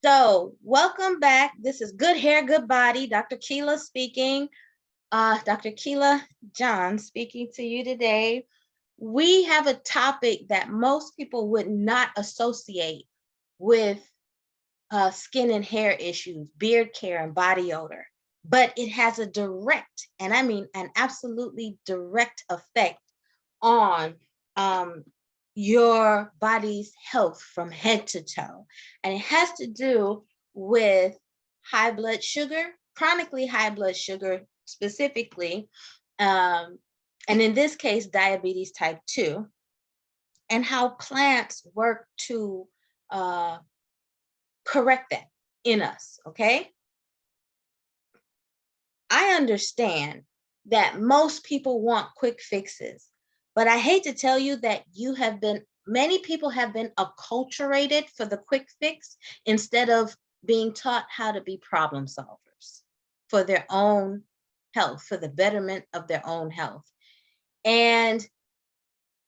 So, welcome back. This is Good Hair, Good Body. Dr. Keela speaking. Dr. Keela John speaking to you today. We have a topic that most people would not associate with skin and hair issues, beard care, and body odor, but it has a direct, and I mean an absolutely direct effect on your body's health from head to toe. And it has to do with high blood sugar, chronically high blood sugar specifically, and in this case, diabetes type 2, and how plants work to correct that in us, okay? I understand that most people want quick fixes, but I hate to tell you that many people have been acculturated for the quick fix instead of being taught how to be problem solvers for their own health, for the betterment of their own health. And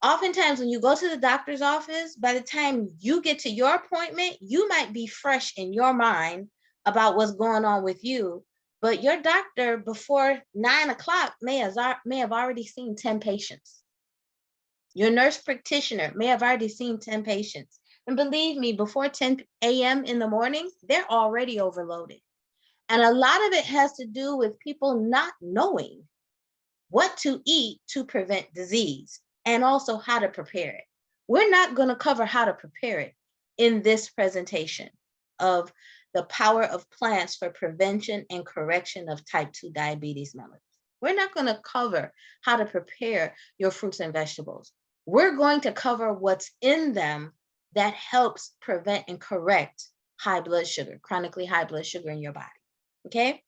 oftentimes when you go to the doctor's office, by the time you get to your appointment, you might be fresh in your mind about what's going on with you, but your doctor before 9 o'clock may have already seen 10 patients. Your nurse practitioner may have already seen 10 patients. And believe me, before 10 a.m. in the morning, they're already overloaded. And a lot of it has to do with people not knowing what to eat to prevent disease and also how to prepare it. We're not going to cover how to prepare it in this presentation of the power of plants for prevention and correction of type 2 diabetes mellitus. We're not going to cover how to prepare your fruits and vegetables. We're going to cover what's in them that helps prevent and correct high blood sugar, chronically high blood sugar in your body, okay?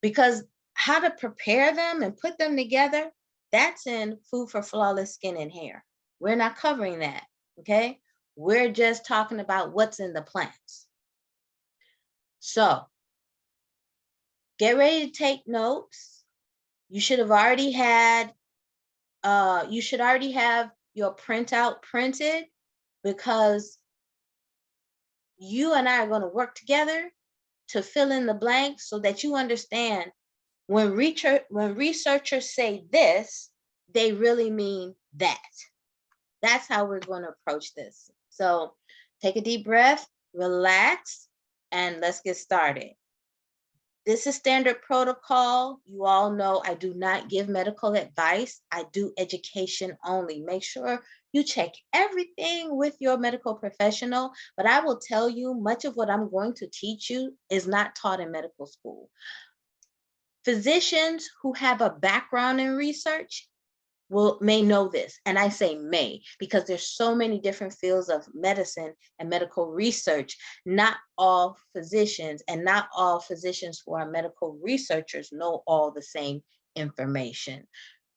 Because how to prepare them and put them together, that's in Food for Flawless Skin and Hair. We're not covering that, okay? We're just talking about what's in the plants. So get ready to take notes. You should already have your printout printed, because you and I are going to work together to fill in the blanks so that you understand when researchers say this, they really mean that. That's how we're going to approach this. So take a deep breath, relax, and let's get started. This is standard protocol. You all know I do not give medical advice. I do education only. Make sure you check everything with your medical professional, but I will tell you much of what I'm going to teach you is not taught in medical school. Physicians who have a background in research may know this, and I say may because there's so many different fields of medicine and medical research. Not all physicians and not all physicians who are medical researchers know all the same information.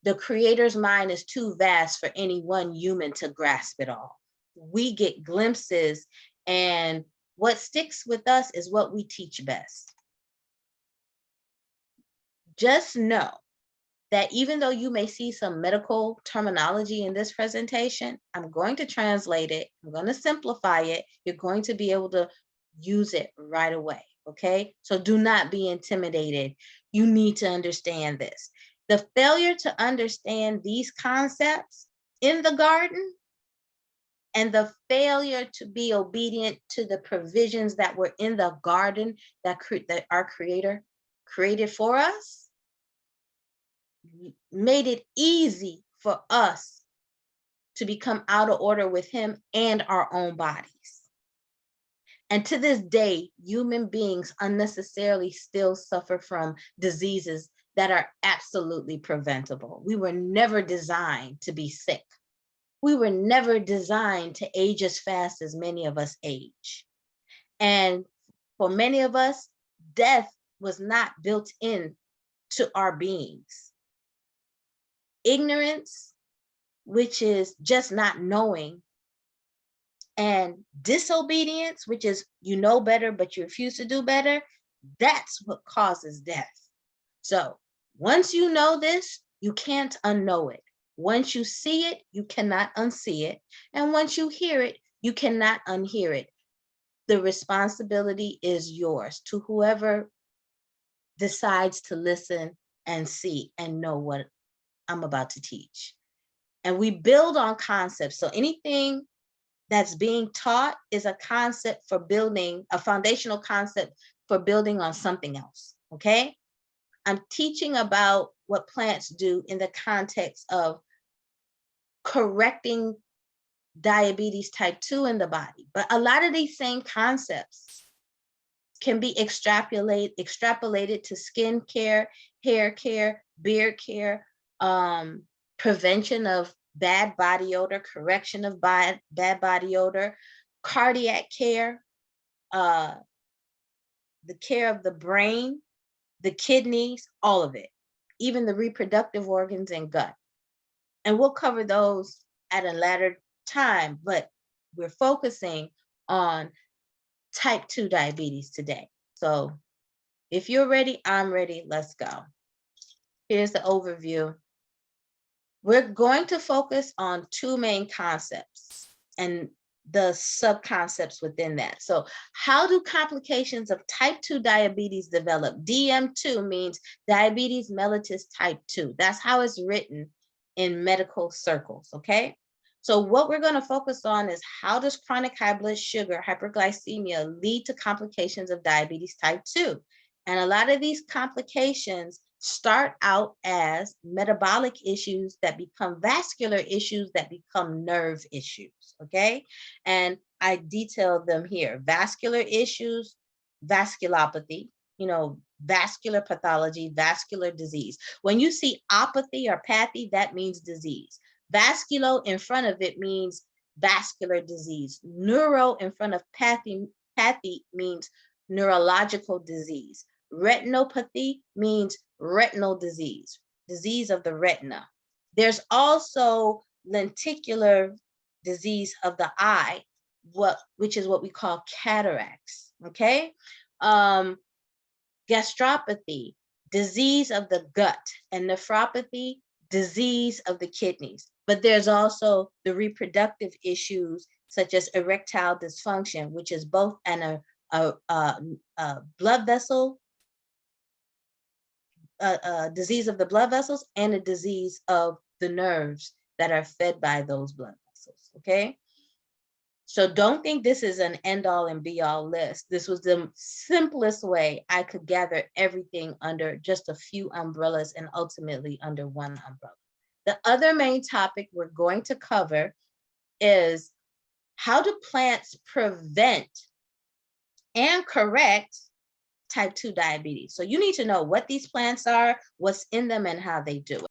The creator's mind is too vast for any one human to grasp it all. We get glimpses, and what sticks with us is what we teach best. Just know that even though you may see some medical terminology in this presentation, I'm going to translate it. I'm going to simplify it. You're going to be able to use it right away, okay? So do not be intimidated. You need to understand this. The failure to understand these concepts in the garden and the failure to be obedient to the provisions that were in the garden that our Creator created for us made it easy for us to become out of order with Him and our own bodies. And to this day, human beings unnecessarily still suffer from diseases that are absolutely preventable. We were never designed to be sick. We were never designed to age as fast as many of us age. And for many of us, death was not built in to our beings. Ignorance, which is just not knowing, and disobedience, which is you know better, but you refuse to do better, that's what causes death. So once you know this, you can't unknow it. Once you see it, you cannot unsee it. And once you hear it, you cannot unhear it. the responsibility is yours, to whoever decides to listen and see and know what I'm about to teach. And we build on concepts. So anything that's being taught is a concept for building, a foundational concept for building on something else, okay? I'm teaching about what plants do in the context of correcting diabetes type 2 in the body. But a lot of these same concepts can be extrapolated to skin care, hair care, beard care, prevention of bad body odor, correction of bad body odor, cardiac care, the care of the brain, the kidneys, all of it, even the reproductive organs and gut. And we'll cover those at a later time, but we're focusing on type 2 diabetes today. So if you're ready, I'm ready, let's go. Here's the overview. We're going to focus on two main concepts and the sub-concepts within that. So how do complications of type 2 diabetes develop? DM2 means diabetes mellitus type 2. That's how it's written in medical circles, okay? So what we're going to focus on is, how does chronic high blood sugar hyperglycemia lead to complications of diabetes type 2? And a lot of these complications start out as metabolic issues that become vascular issues that become nerve issues, okay? And I detailed them here. Vascular issues, vasculopathy, vascular pathology, vascular disease. When you see apathy or pathy, that means disease. Vasculo in front of it means vascular disease. Neuro in front of pathy means neurological disease. Retinopathy means retinal disease, disease of the retina. There's also lenticular disease of the eye, which is what we call cataracts, okay? Gastropathy, disease of the gut, and nephropathy, disease of the kidneys. But there's also the reproductive issues such as erectile dysfunction, which is both a blood vessel, a disease of the blood vessels, and a disease of the nerves that are fed by those blood vessels, okay? So don't think this is an end-all and be-all list. This was the simplest way I could gather everything under just a few umbrellas and ultimately under one umbrella. The other main topic we're going to cover is, how do plants prevent and correct type 2 diabetes? So you need to know what these plants are, what's in them, and how they do it.